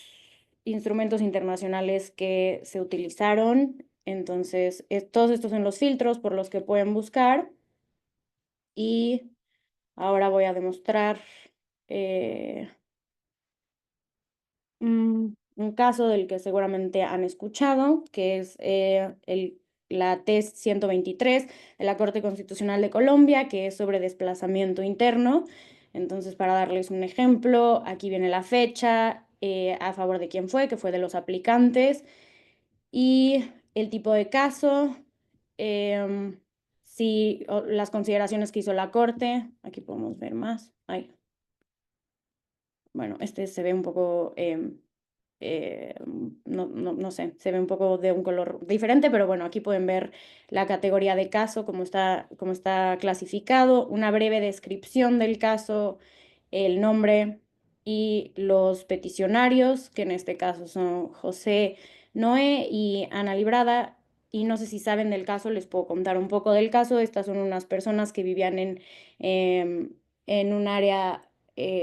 instrumentos internacionales que se utilizaron. Entonces, todos estos son los filtros por los que pueden buscar. Y ahora voy a demostrar un caso del que seguramente han escuchado, que es la TES 123 de la Corte Constitucional de Colombia, que es sobre desplazamiento interno. Entonces, para darles un ejemplo, aquí viene la fecha, a favor de quién fue, que fue de los aplicantes, y el tipo de caso, las consideraciones que hizo la Corte. Aquí podemos ver más. Bueno, este se ve un poco no sé, se ve un poco de un color diferente, pero bueno, aquí pueden ver la categoría de caso, cómo está clasificado, una breve descripción del caso, el nombre y los peticionarios, que en este caso son José Noé y Ana Librada. Y no sé si saben del caso, les puedo contar un poco del caso. Estas son unas personas que vivían en un área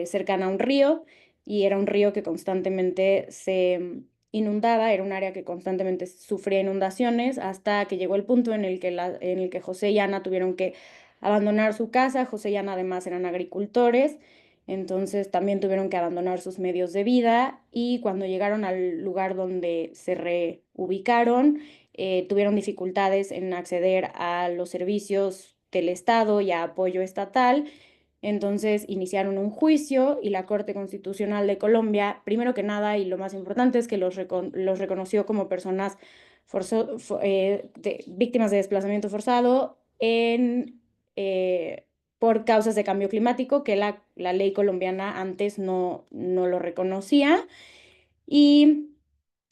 cercana a un río, y era un río que constantemente se inundaba, era un área que constantemente sufría inundaciones, hasta que llegó el punto en el que José y Ana tuvieron que abandonar su casa. José y Ana además eran agricultores, entonces también tuvieron que abandonar sus medios de vida, y cuando llegaron al lugar donde se reubicaron, tuvieron dificultades en acceder a los servicios del Estado y a apoyo estatal. Entonces iniciaron un juicio y la Corte Constitucional de Colombia, primero que nada y lo más importante, es que los reconoció como personas víctimas de desplazamiento forzado por causas de cambio climático, que la ley colombiana antes no lo reconocía. Y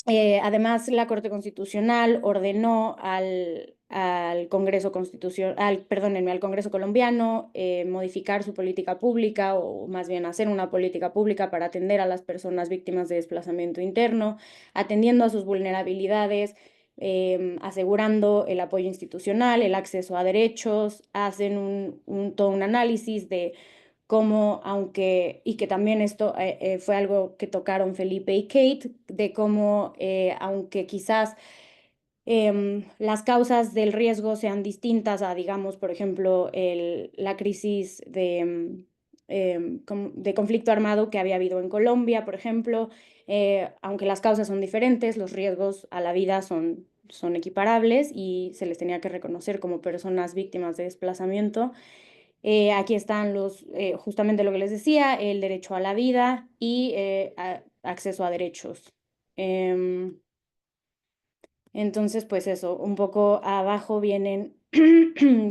además, la Corte Constitucional ordenó al Congreso perdónenme, al Congreso colombiano modificar su política pública, o más bien hacer una política pública para atender a las personas víctimas de desplazamiento interno, atendiendo a sus vulnerabilidades, asegurando el apoyo institucional, el acceso a derechos, hacen todo un análisis de cómo, y que también esto fue algo que tocaron Felipe y Kate, de cómo, aunque quizás las causas del riesgo sean distintas a, digamos, por ejemplo, la crisis de conflicto armado que había habido en Colombia, por ejemplo, aunque las causas son diferentes, los riesgos a la vida son equiparables y se les tenía que reconocer como personas víctimas de desplazamiento. Aquí están justamente lo que les decía, el derecho a la vida y acceso a derechos. Entonces, pues eso, un poco abajo vienen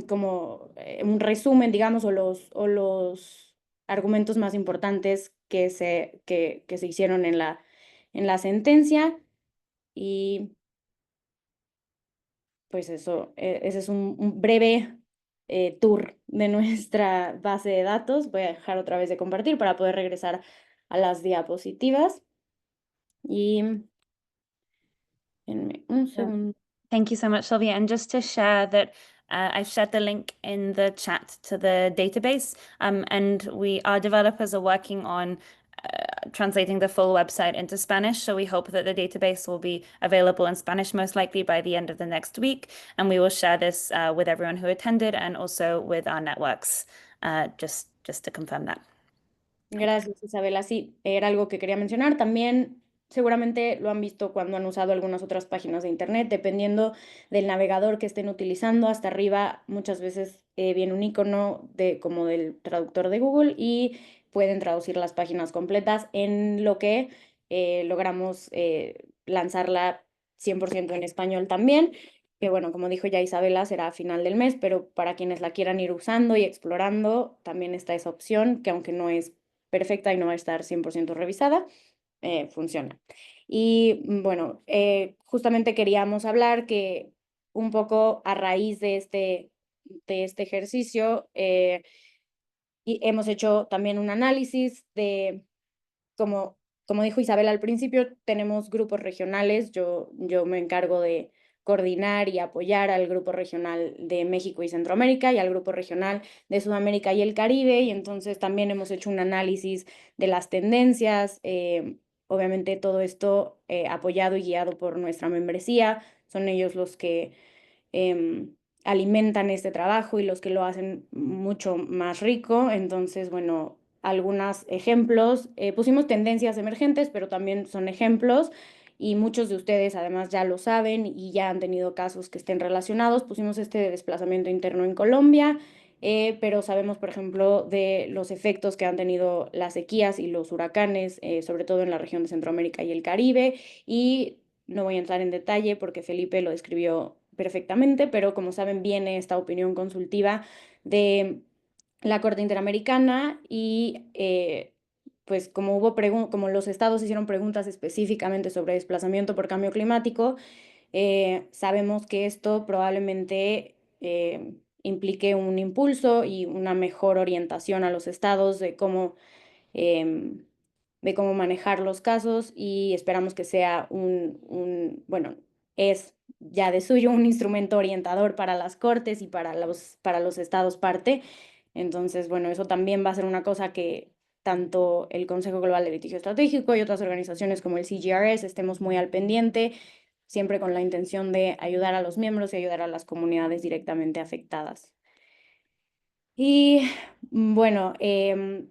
como un resumen, digamos, o los argumentos más importantes que se hicieron en la sentencia. Y pues eso, ese es un breve tour de nuestra base de datos. Voy a dejar otra vez de compartir para poder regresar a las diapositivas. Y denme un segundo. Thank you so much, Sylvia. And just to share that I've shared the link in the chat to the database, and our developers are working on translating the full website into Spanish. So we hope that the database will be available in Spanish most likely by the end of the next week. And we will share this with everyone who attended and also with our networks, just to confirm that. Gracias, Isabela. Sí, era algo que quería mencionar. También seguramente lo han visto cuando han usado algunas otras páginas de internet, dependiendo del navegador que estén utilizando. Hasta arriba muchas veces viene un icono como del traductor de Google y pueden traducir las páginas completas, en lo que logramos lanzarla 100% en español también. Que bueno, como dijo ya Isabela, será a final del mes, pero para quienes la quieran ir usando y explorando, también está esa opción, que aunque no es perfecta y no va a estar 100% revisada, funciona. Y bueno, justamente queríamos hablar que un poco a raíz de este ejercicio, y hemos hecho también un análisis de, como dijo Isabel al principio, tenemos grupos regionales. Yo me encargo de coordinar y apoyar al grupo regional de México y Centroamérica y al grupo regional de Sudamérica y el Caribe, y entonces también hemos hecho un análisis de las tendencias, obviamente todo esto apoyado y guiado por nuestra membresía. Son ellos los que alimentan este trabajo y los que lo hacen mucho más rico. Entonces, bueno, algunos ejemplos. Pusimos tendencias emergentes, pero también son ejemplos, y muchos de ustedes además ya lo saben y ya han tenido casos que estén relacionados. Pusimos este de desplazamiento interno en Colombia, pero sabemos, por ejemplo, de los efectos que han tenido las sequías y los huracanes, sobre todo en la región de Centroamérica y el Caribe, y no voy a entrar en detalle porque Felipe lo describió perfectamente, pero como saben, viene esta opinión consultiva de la Corte Interamericana y pues como los estados hicieron preguntas específicamente sobre desplazamiento por cambio climático, sabemos que esto probablemente implique un impulso y una mejor orientación a los estados de cómo manejar los casos, y esperamos que sea bueno, es ya de suyo un instrumento orientador para las cortes y para los estados parte. Entonces, bueno, eso también va a ser una cosa que tanto el Consejo Global de Litigio Estratégico y otras organizaciones como el CGRS estemos muy al pendiente, siempre con la intención de ayudar a los miembros y ayudar a las comunidades directamente afectadas. Y bueno,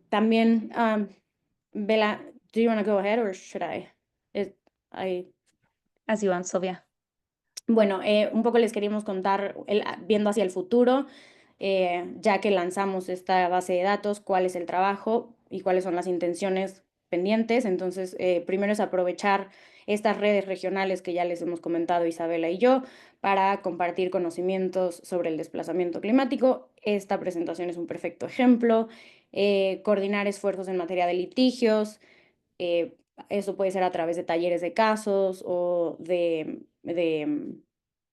también, Bella, do you want to go ahead or should I? As you want, Sylvia. Bueno, un poco les queríamos contar, viendo hacia el futuro, ya que lanzamos esta base de datos, cuál es el trabajo y cuáles son las intenciones pendientes. Entonces, primero es aprovechar estas redes regionales que ya les hemos comentado Isabela y yo, para compartir conocimientos sobre el desplazamiento climático. esta presentación es un perfecto ejemplo. Coordinar esfuerzos en materia de litigios. Eso puede ser a través de talleres de casos o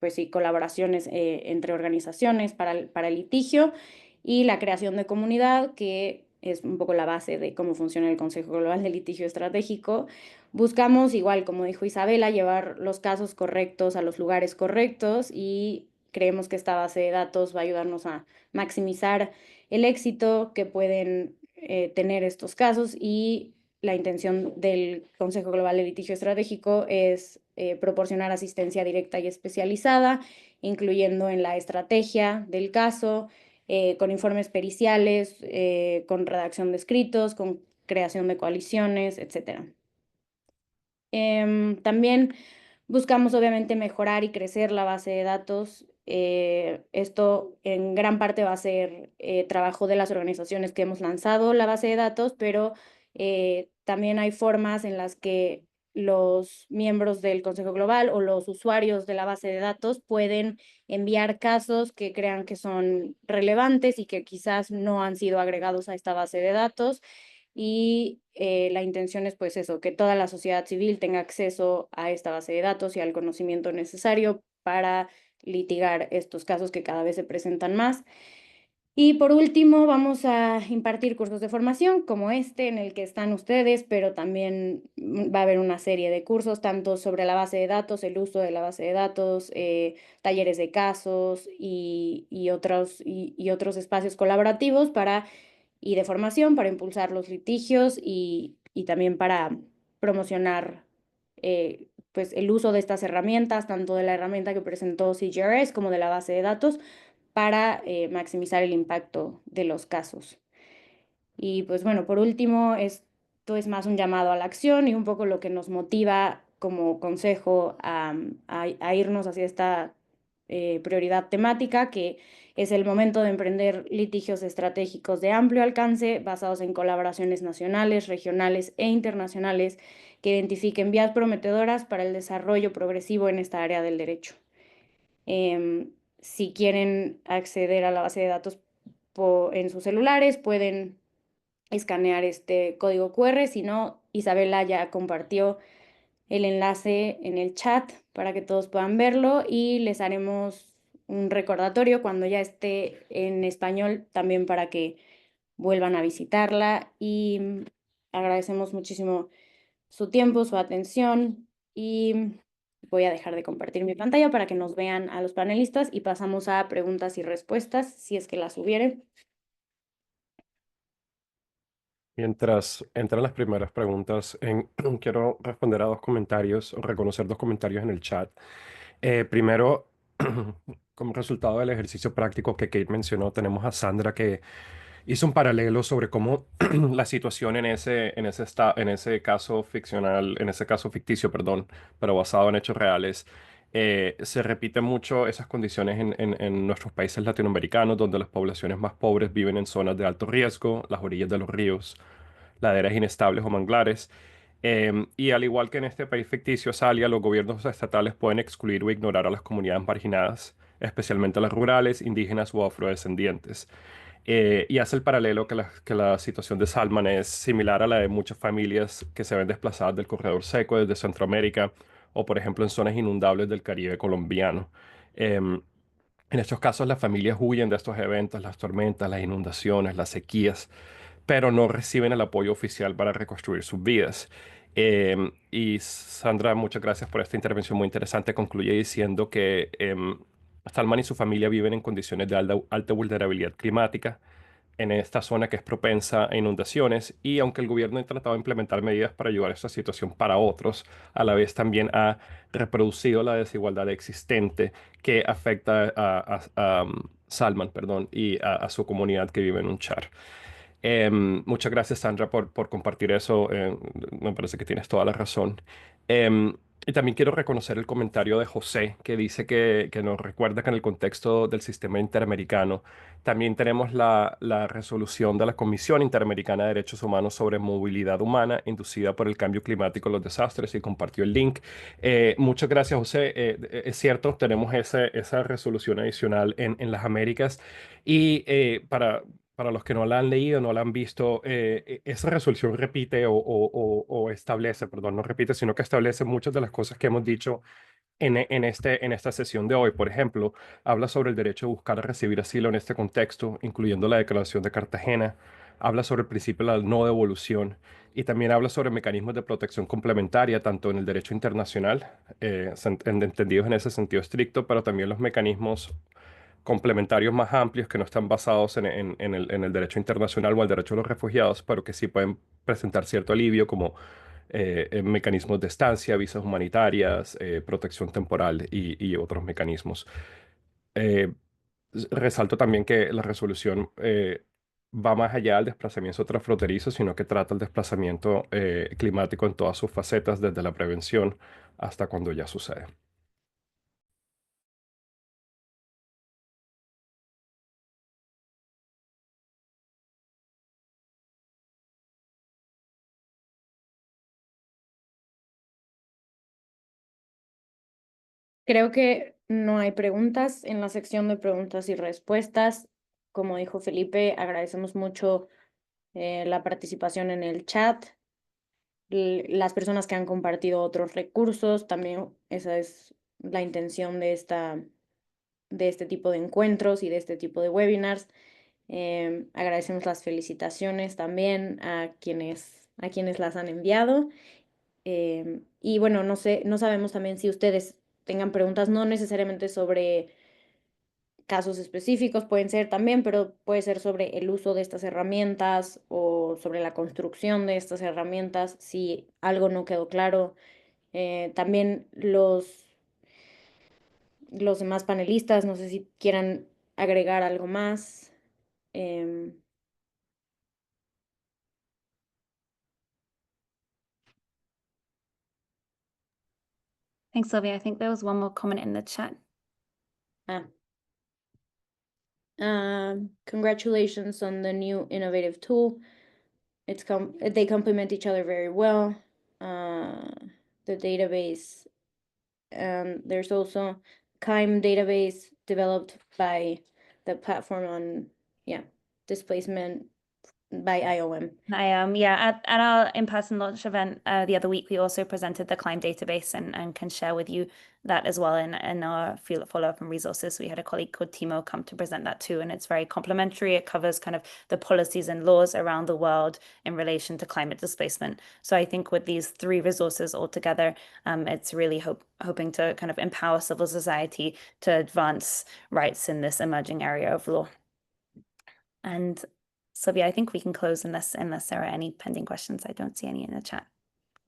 pues sí, colaboraciones entre organizaciones para el litigio, y la creación de comunidad, que es un poco la base de cómo funciona el Consejo Global de Litigio Estratégico. Buscamos, igual como dijo Isabela, llevar los casos correctos a los lugares correctos, y creemos que esta base de datos va a ayudarnos a maximizar el éxito que pueden tener estos casos. Y la intención del Consejo Global de Litigio Estratégico es proporcionar asistencia directa y especializada, incluyendo en la estrategia del caso, con informes periciales, con redacción de escritos, con creación de coaliciones, etc. También buscamos obviamente mejorar y crecer la base de datos. Esto en gran parte va a ser trabajo de las organizaciones que hemos lanzado la base de datos, pero también hay formas en las que los miembros del Consejo Global o los usuarios de la base de datos pueden enviar casos que crean que son relevantes y que quizás no han sido agregados a esta base de datos. Y la intención es pues eso, que toda la sociedad civil tenga acceso a esta base de datos y al conocimiento necesario para litigar estos casos que cada vez se presentan más. Y por último, vamos a impartir cursos de formación como este en el que están ustedes, pero también va a haber una serie de cursos, tanto sobre la base de datos, el uso de la base de datos, talleres de casos y otros espacios colaborativos y de formación para impulsar los litigios y también para promocionar pues el uso de estas herramientas, tanto de la herramienta que presentó CGRS como de la base de datos, para maximizar el impacto de los casos. Y pues bueno, por último, esto es más un llamado a la acción y un poco lo que nos motiva como consejo a irnos hacia esta prioridad temática, que es el momento de emprender litigios estratégicos de amplio alcance basados en colaboraciones nacionales, regionales e internacionales que identifiquen vías prometedoras para el desarrollo progresivo en esta área del derecho. Si quieren acceder a la base de datos en sus celulares, pueden escanear este código QR. Si no, Isabela ya compartió el enlace en el chat para que todos puedan verlo, y les haremos un recordatorio cuando ya esté en español también para que vuelvan a visitarla. Y agradecemos muchísimo su tiempo, su atención, y voy a dejar de compartir mi pantalla para que nos vean a los panelistas y pasamos a preguntas y respuestas, si es que las hubiere. Mientras entran las primeras preguntas, quiero responder a dos comentarios, o reconocer dos comentarios en el chat. Primero, como resultado del ejercicio práctico que Kate mencionó, tenemos a Sandra que hizo un paralelo sobre cómo la situación en ese caso ficcional, en ese caso ficticio, perdón, pero basado en hechos reales, se repiten mucho esas condiciones en nuestros países latinoamericanos, donde las poblaciones más pobres viven en zonas de alto riesgo, las orillas de los ríos, laderas inestables o manglares. Y al igual que en este país ficticio, Salia, los gobiernos estatales pueden excluir o ignorar a las comunidades marginadas, especialmente las rurales, indígenas o afrodescendientes. Y hace el paralelo que la situación de Salman es similar a la de muchas familias que se ven desplazadas del corredor seco desde Centroamérica o, por ejemplo, en zonas inundables del Caribe colombiano. Em, en estos casos, las familias huyen de estos eventos, las tormentas, las inundaciones, las sequías, pero no reciben el apoyo oficial para reconstruir sus vidas. Y Sandra, muchas gracias por esta intervención muy interesante. Concluye diciendo que Salman y su familia viven en condiciones de alta vulnerabilidad climática en esta zona que es propensa a inundaciones, y aunque el gobierno ha tratado de implementar medidas para ayudar a esta situación para otros, a la vez también ha reproducido la desigualdad existente que afecta a Salman, perdón, y a su comunidad que vive en un char. Muchas gracias, Sandra, por compartir eso. Me parece que tienes toda la razón. Y también quiero reconocer el comentario de José, que dice que nos recuerda que en el contexto del sistema interamericano también tenemos la resolución de la Comisión Interamericana de Derechos Humanos sobre movilidad humana inducida por el cambio climático y los desastres, y compartió el link. Muchas gracias, José. Es cierto, tenemos esa resolución adicional en las Américas. Y para los que no la han leído, no la han visto, esa resolución repite o establece, perdón, no repite, sino que establece muchas de las cosas que hemos dicho en esta sesión de hoy. Por ejemplo, habla sobre el derecho a buscar y recibir asilo en este contexto, incluyendo la Declaración de Cartagena. Habla sobre el principio de la no devolución y también habla sobre mecanismos de protección complementaria, tanto en el derecho internacional, entendidos en ese sentido estricto, pero también los mecanismos complementarios más amplios que no están basados en el derecho internacional o el derecho de los refugiados, pero que sí pueden presentar cierto alivio, como mecanismos de estancia, visas humanitarias, protección temporal y otros mecanismos. Eh, Resalto también que la resolución va más allá del desplazamiento transfronterizo, sino que trata el desplazamiento climático en todas sus facetas, desde la prevención hasta cuando ya sucede. Creo que no hay preguntas en la sección de preguntas y respuestas. Como dijo Felipe, agradecemos mucho la participación en el chat, las personas que han compartido otros recursos, también esa es la intención de este tipo de encuentros y de este tipo de webinars. Agradecemos las felicitaciones también a quienes las han enviado. Y bueno, no sé, no sabemos también si ustedes tengan preguntas, no necesariamente sobre casos específicos, pueden ser también, pero puede ser sobre el uso de estas herramientas o sobre la construcción de estas herramientas, si algo no quedó claro. También los demás panelistas, no sé si quieran agregar algo más. Em, Thanks, Sylvia. I think there was one more comment in the chat. ah. Congratulations on the new innovative tool. They complement each other very well. The database, there's also KIME database developed by the platform on, displacement by IOM. At our in-person launch event the other week, we also presented the Climb database and can share with you that as well in our follow-up and resources. We had a colleague called Timo come to present that too, and it's very complementary. It covers kind of the policies and laws around the world in relation to climate displacement. So I think with these three resources all together, it's really hoping to kind of empower civil society to advance rights in this emerging area of law. And Sylvia, I think we can close unless there are any pending questions. I don't see any in the chat.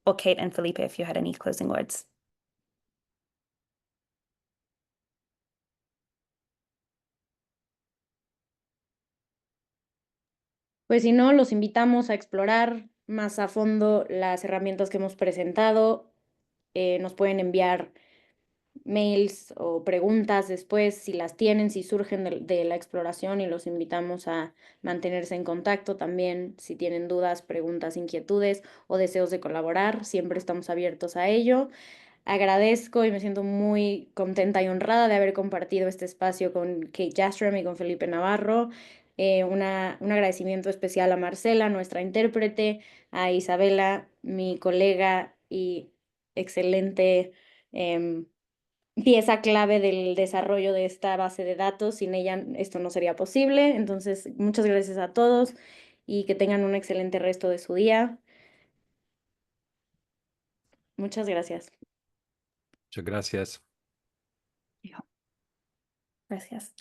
Or Kate and Felipe, if you had any closing words. Pues si no, los invitamos a explorar más a fondo las herramientas que hemos presentado. Nos pueden enviar mails o preguntas después si las tienen, si surgen de la exploración, y los invitamos a mantenerse en contacto también si tienen dudas, preguntas, inquietudes o deseos de colaborar. Siempre estamos abiertos a ello. Agradezco y me siento muy contenta y honrada de haber compartido este espacio con Kate Jastram y con Felipe Navarro. Un agradecimiento especial a Marcela, nuestra intérprete, a Isabela, mi colega y excelente pieza clave del desarrollo de esta base de datos. Sin ella esto no sería posible. Entonces, muchas gracias a todos y que tengan un excelente resto de su día. Muchas gracias. Muchas gracias. Gracias.